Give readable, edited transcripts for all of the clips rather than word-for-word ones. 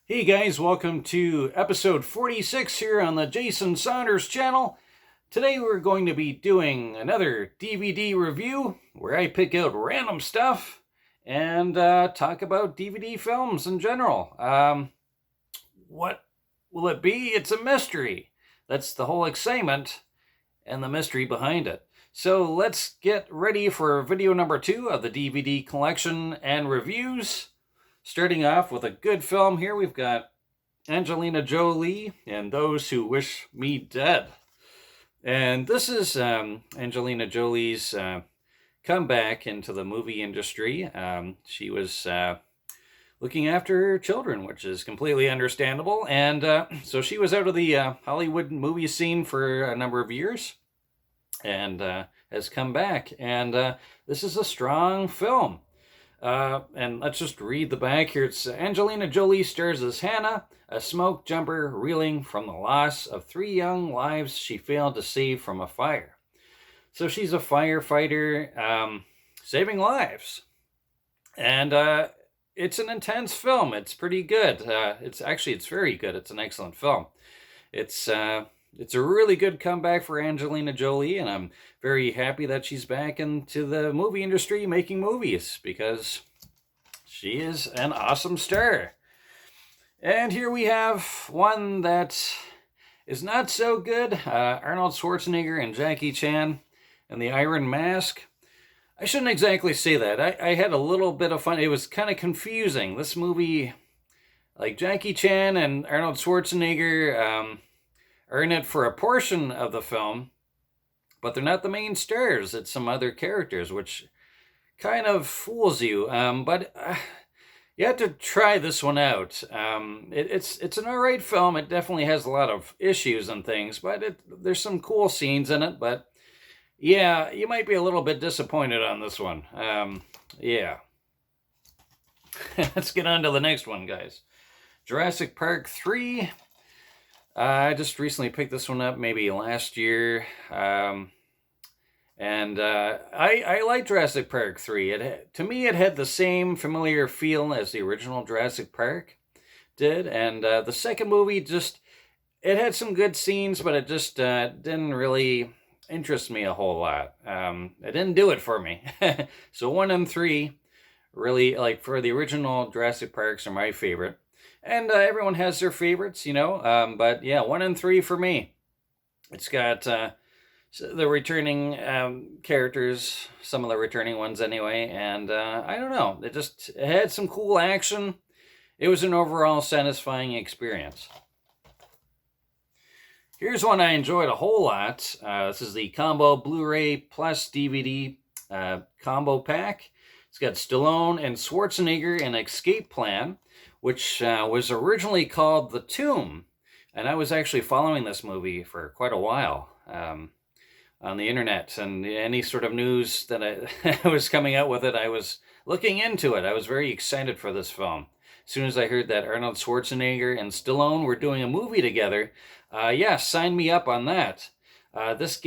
Hey guys, welcome to episode 46 here on the Jason Saunders channel. Today we're going to be doing another DVD review where I pick out random stuff and talk about DVD films in general. What will it be? It's a mystery. That's the whole excitement and the mystery behind it. So let's get ready for video number 2 of the DVD collection and reviews. Starting off with a good film here, we've got Angelina Jolie and Those Who Wish Me Dead. And this is Angelina Jolie's comeback into the movie industry. She was looking after her children, which is completely understandable. And so she was out of the Hollywood movie scene for a number of years and has come back. And this is a strong film. And let's just read the back here. It's Angelina Jolie stars as Hannah, a smoke jumper reeling from the loss of 3 young lives she failed to save from a fire. So she's a firefighter saving lives. And it's an intense film. It's pretty good. It's very good. It's an excellent film. It's a really good comeback for Angelina Jolie, and I'm very happy that she's back into the movie industry making movies because she is an awesome star. And here we have one that is not so good. Arnold Schwarzenegger and Jackie Chan and the Iron Mask. I shouldn't exactly say that. I had a little bit of fun. It was kind of confusing. This movie, like Jackie Chan and Arnold Schwarzenegger, are in it for a portion of the film, but they're not the main stars. It's some other characters, which kind of fools you. But you have to try this one out. It's an alright film. It definitely has a lot of issues and things, but there's some cool scenes in it. But yeah, you might be a little bit disappointed on this one. Yeah. Let's get on to the next one, guys. Jurassic Park 3. I just recently picked this one up, maybe last year, and I like Jurassic Park 3. To me, it had the same familiar feel as the original Jurassic Park did, and the second movie it had some good scenes, but it just didn't really interest me a whole lot. It didn't do it for me. So 1 and 3, really, like for the original Jurassic Parks, are my favorite. And everyone has their favorites, but yeah, 1 and 3 for me. It's got the returning characters, some of the returning ones anyway, and I don't know. It had some cool action. It was an overall satisfying experience. Here's one I enjoyed a whole lot. This is the Combo Blu-ray plus DVD combo pack. It's got Stallone and Schwarzenegger in Escape Plan, which was originally called The Tomb. And I was actually following this movie for quite a while on the internet. And any sort of news that I was coming out with it, I was looking into it. I was very excited for this film. As soon as I heard that Arnold Schwarzenegger and Stallone were doing a movie together, yeah, sign me up on that. This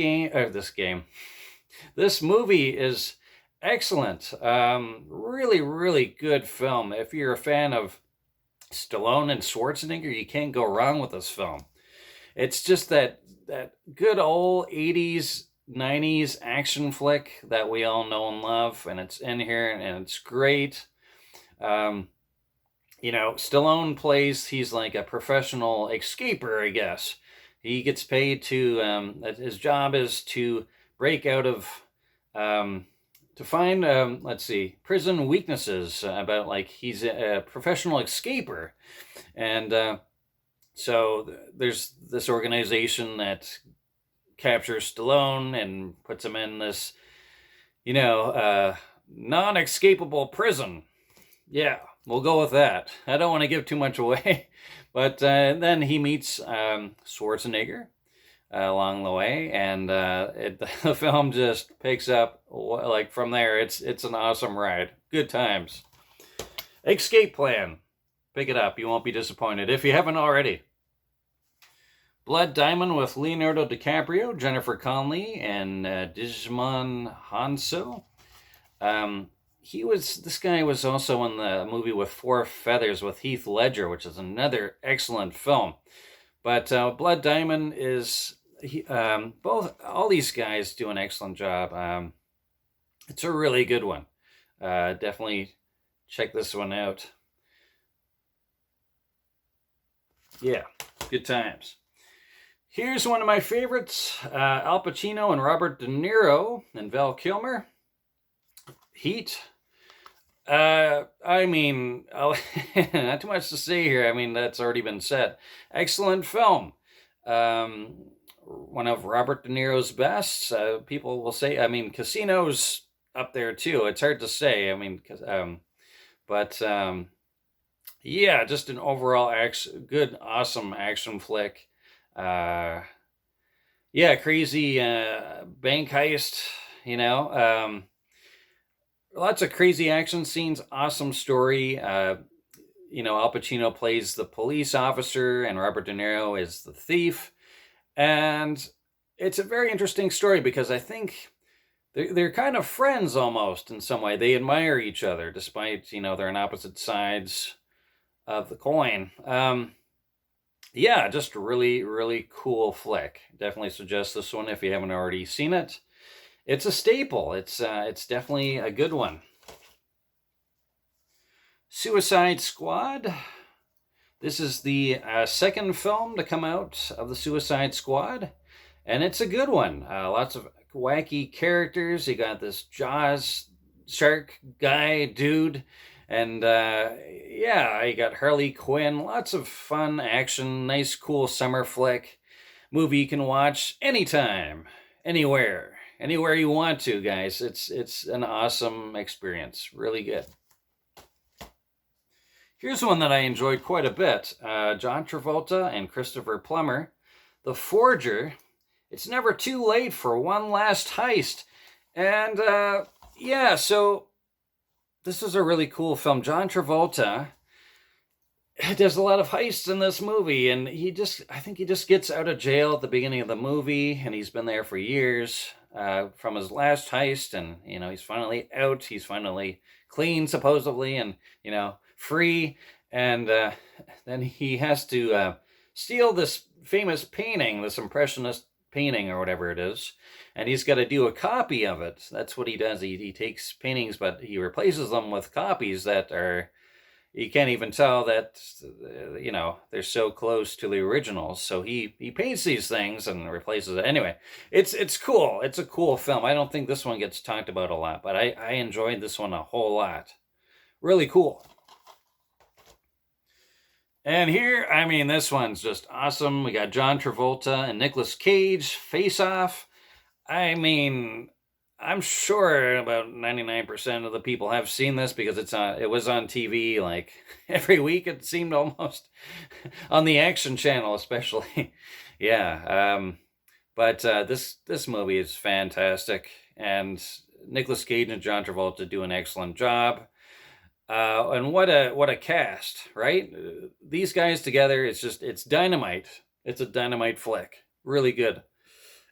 movie is excellent. Really, really good film. If you're a fan of Stallone and Schwarzenegger, you can't go wrong with this film. It's just that good old 80s, 90s action flick that we all know and love, and it's in here, and it's great. Stallone he's like a professional escaper, I guess. He gets paid his job is to break out of, to find, prison weaknesses about, like, he's a professional escaper. And so there's this organization that captures Stallone and puts him in this, non-escapable prison. Yeah, we'll go with that. I don't want to give too much away. But then he meets Schwarzenegger along the way, and the film just picks up like from there. It's an awesome ride. Good times. Escape Plan. Pick it up. You won't be disappointed if you haven't already. Blood Diamond with Leonardo DiCaprio, Jennifer Connelly, and Djimon Hounsou. this guy was also in the movie with Four Feathers with Heath Ledger, which is another excellent film. But Blood Diamond is both. All these guys do an excellent job. It's a really good one. Definitely check this one out. Yeah, good times. Here's one of my favorites: Al Pacino and Robert De Niro and Val Kilmer. Heat. I mean, not too much to say here. I mean, that's already been said. Excellent film. One of Robert De Niro's best. People will say. I mean, Casino's up there too. It's hard to say. I mean, but yeah, just an overall good, awesome action flick. Yeah, crazy bank heist. You know. Lots of crazy action scenes, awesome story. Al Pacino plays the police officer, and Robert De Niro is the thief. And it's a very interesting story because I think they're kind of friends almost in some way. They admire each other despite, they're on opposite sides of the coin. Yeah, just a really, really cool flick. Definitely suggest this one if you haven't already seen it. It's a staple. It's definitely a good one. Suicide Squad. This is the second film to come out of the Suicide Squad, and it's a good one. Lots of wacky characters. You got this Jaws shark guy dude, and yeah, you got Harley Quinn. Lots of fun action, nice, cool summer flick. Movie you can watch anytime, anywhere. Anywhere you want to, guys. It's an awesome experience. Really good. Here's one that I enjoyed quite a bit. John Travolta and Christopher Plummer. The Forger. It's never too late for one last heist. And yeah, so this is a really cool film. John Travolta does a lot of heists in this movie, and I think he just gets out of jail at the beginning of the movie, and he's been there for years. From his last heist, and he's finally out. He's finally clean, supposedly, and free. And then he has to steal this famous painting, this impressionist painting or whatever it is, and he's got to do a copy of it. That's what he does. He takes paintings, but he replaces them with copies that are. You can't even tell that, they're so close to the originals. So he paints these things and replaces it. Anyway, it's cool. It's a cool film. I don't think this one gets talked about a lot, but I enjoyed this one a whole lot. Really cool. And here, I mean, this one's just awesome. We got John Travolta and Nicolas Cage, Face Off. I mean, I'm sure about 99% of the people have seen this because it was on TV like every week, it seemed, almost, on the Action Channel especially. Yeah, but this movie is fantastic, and Nicolas Cage and John Travolta do an excellent job. And what a cast, right? These guys together, it's dynamite. It's a dynamite flick. Really good.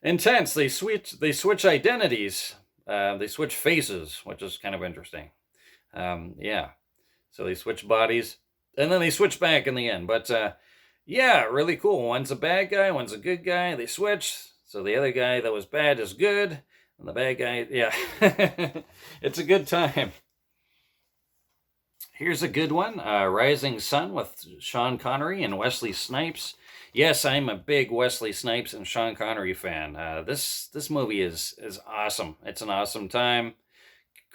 Intense. They switch identities. They switch faces, which is kind of interesting. Yeah. So they switch bodies, and then they switch back in the end. But yeah, really cool. One's a bad guy, one's a good guy. They switch. So the other guy that was bad is good, and the bad guy, yeah. It's a good time. Here's a good one. Rising Sun with Sean Connery and Wesley Snipes. Yes, I'm a big Wesley Snipes and Sean Connery fan. This movie is awesome. It's an awesome time.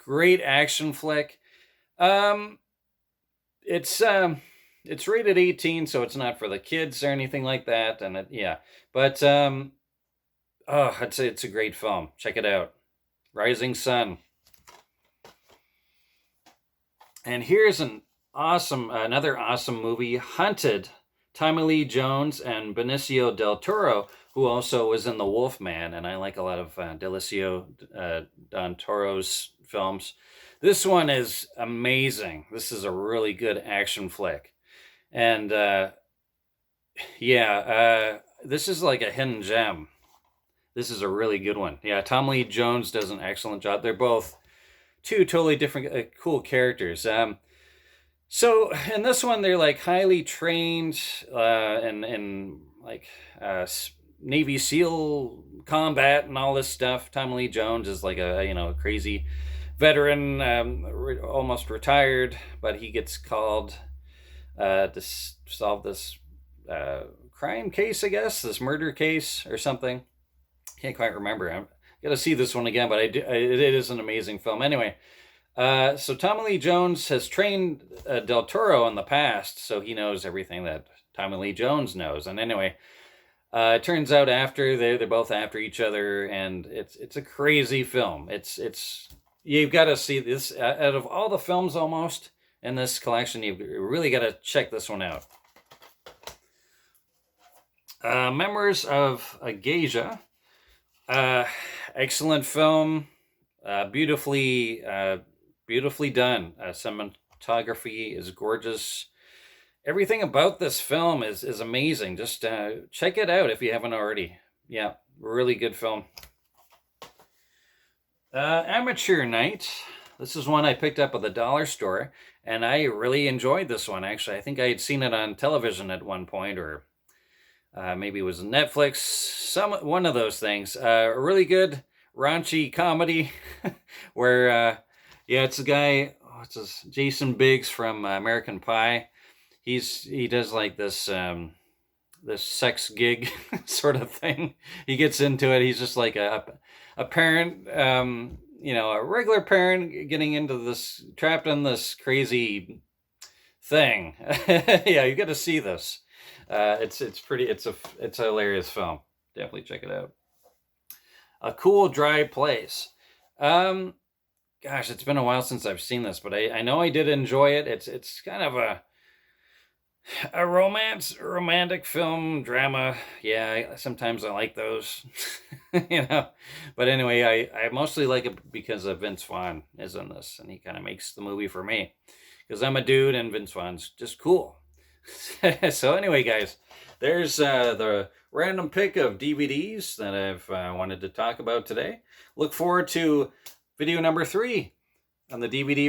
Great action flick. It's rated 18, so it's not for the kids or anything like that. And yeah, but I'd say it's a great film. Check it out. Rising Sun. And here's another awesome movie, Hunted. Tommy Lee Jones and Benicio del Toro, who also was in The Wolfman, and I like a lot of Benicio del Toro's films. This one is amazing. This is a really good action flick. And yeah, this is like a hidden gem. This is a really good one. Yeah, Tommy Lee Jones does an excellent job. They're both two totally different cool characters. So in this one, they're like highly trained and like Navy SEAL combat and all this stuff. Tommy Lee Jones is like a crazy veteran, almost retired, but he gets called to solve this crime case, I guess, this murder case or something. Can't quite remember. I'm gonna see this one again, but it is an amazing film. Anyway, so Tommy Lee Jones has trained Del Toro in the past, so he knows everything that Tommy Lee Jones knows. And anyway, it turns out after they're both after each other, and it's a crazy film. It's you've got to see this. Out of all the films almost in this collection, you've really got to check this one out. Memoirs of a Geisha. Excellent film. Beautifully done. Cinematography is gorgeous. Everything about this film is amazing. Just check it out if you haven't already. Yeah, really good film. Amateur Night. This is one I picked up at the dollar store, and I really enjoyed this one, actually. I think I had seen it on television at one point, or maybe it was Netflix, one of those things. A really good raunchy comedy where, it's a guy, Jason Biggs from American Pie. He does like this this sex gig sort of thing. He gets into it. He's just like a parent, a regular parent getting into this, trapped in this crazy thing. Yeah, you got to see this. It's a hilarious film. Definitely check it out. A Cool Dry Place. Gosh, it's been a while since I've seen this, but I know I did enjoy it. It's kind of a romantic film, drama. Yeah, sometimes I like those, But anyway, I mostly like it because Vince Vaughn is in this, and he kind of makes the movie for me. Because I'm a dude, and Vince Vaughn's just cool. So anyway, guys, there's the random pick of DVDs that I've wanted to talk about today. Look forward to video number 3 on the DVD